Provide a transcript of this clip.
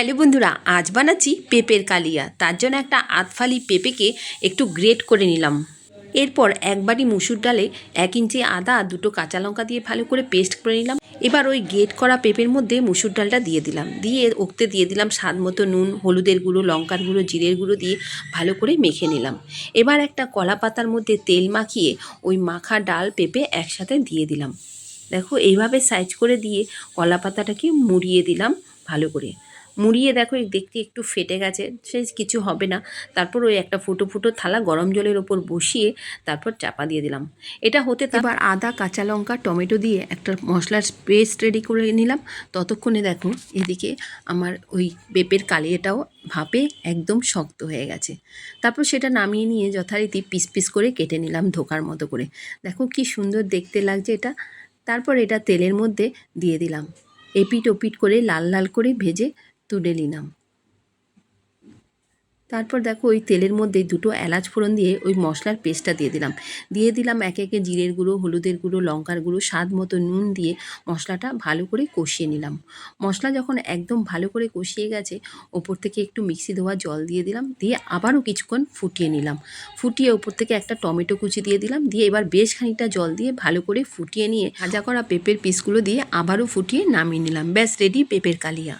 Hello বন্ধুরা, আজ বানাচ্ছি পেঁপের কালিয়া। তার জন্য একটা আধফালি পেঁপেকে একটু গ্রেট করে নিলাম। এরপর এক বাটি মুসুর ডালে 1 ইঞ্চি আদা আর 2টো কাঁচা লঙ্কা দিয়ে ভালো করে পেস্ট করে নিলাম। এবার ওই গ্রেট করা পেঁপের মধ্যে মুসুর ডালটা দিয়ে দিলাম, দিয়ে ওতে দিয়ে দিলাম স্বাদ মতো নুন, হলুদের গুঁড়ো, লঙ্কার গুঁড়ো, জিরের গুঁড়ো দিয়ে ভালো করে মেখে নিলাম। এবার একটা কলা পাতার মধ্যে তেল মাখিয়ে ওই মাখা ডাল পেঁপে একসাথে দিয়ে দিলাম। দেখো এইভাবে সাইজ করে দিয়ে কলা পাতাটাকে মুড়িয়ে দিলাম ভালো করে। মুড়িয়ে দেখো দেখতে একটু ফেটে গেছে, সে কিছু হবে না। তারপর ওই একটা ফুটো ফুটো থালা গরম জলের ওপর বসিয়ে তারপর চাপা দিয়ে দিলাম। এটা হতে এবার আদা, কাঁচা লঙ্কা, টমেটো দিয়ে একটা মশলার পেস্ট রেডি করে নিলাম। ততক্ষণে দেখো এদিকে আমার ওই পেঁপের কালিয়াটাও ভাপে একদম শক্ত হয়ে গেছে। তারপর সেটা নামিয়ে নিয়ে যথারীতি পিস পিস করে কেটে নিলাম ধোকার মতো করে। দেখো কি সুন্দর দেখতে লাগছে এটা। তারপর এটা তেলের মধ্যে দিয়ে দিলাম, এপিট ওপিট করে লাল লাল করে ভেজে তুলে নিলাম। তারপর দেখো ওই তেলের মধ্যে 2টো এলাচ ফোড়ন দিয়ে ওই মশলার পেস্টটা দিয়ে দিলাম একে একে জিরের গুঁড়ো, হলুদের গুঁড়ো, লঙ্কার গুঁড়ো, স্বাদ মতো নুন দিয়ে মশলাটা ভালো করে কষিয়ে নিলাম। মশলা যখন একদম ভালো করে কষিয়ে গেছে, ওপর থেকে একটু মিক্সি ধোয়া জল দিয়ে দিলাম, দিয়ে আবারও কিছুক্ষণ ফুটিয়ে নিলাম। ফুটিয়ে ওপর থেকে একটা টমেটো কুচি দিয়ে দিলাম, দিয়ে এবার বেশ খানিকটা জল দিয়ে ভালো করে ফুটিয়ে নিয়ে ভাজা করা পেঁপের পিসগুলো দিয়ে আবারও ফুটিয়ে নামিয়ে নিলাম। ব্যাস রেডি পেঁপের কালিয়া।